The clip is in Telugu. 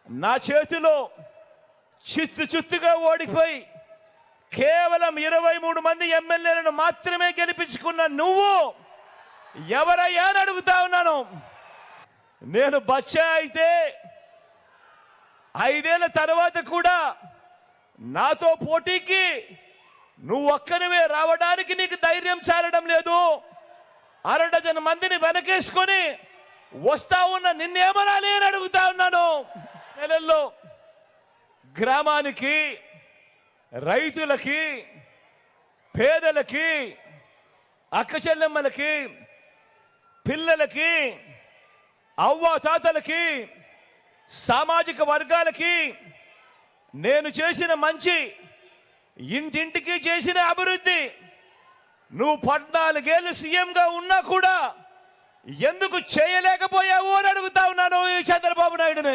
నా చేతిలో చిత్తుగా ఓడిపోయి కేవలం 23 మంది ఎమ్మెల్యేలను మాత్రమే గెలిపించుకున్న నువ్వు ఎవరయ్యా అని అడుగుతా ఉన్నాను. నేను బచ్చా అయితే 5 ఏళ్ల తర్వాత కూడా నాతో పోటీకి నువ్వు ఒక్కనివే రావడానికి నీకు ధైర్యం చాలడం లేదు. 6 డజన్ మందిని వెనకేసుకొని వస్తా ఉన్న నిన్నేమనాలి అని అడుగుతా ఉన్నాను. నెలల్లో గ్రామానికి, రైతులకి, పేదలకి, అక్క చెల్లెమ్మలకి, పిల్లలకి, అవ్వాతాతలకి, సామాజిక వర్గాలకి నేను చేసిన మంచి, ఇంటింటికి చేసిన అభివృద్ధి నువ్వు 14 ఏళ్ళు సీఎంగా ఉన్నా కూడా ఎందుకు చేయలేకపోయావు అని అడుగుతా ఉన్నాను ఈ చంద్రబాబు నాయుడుని.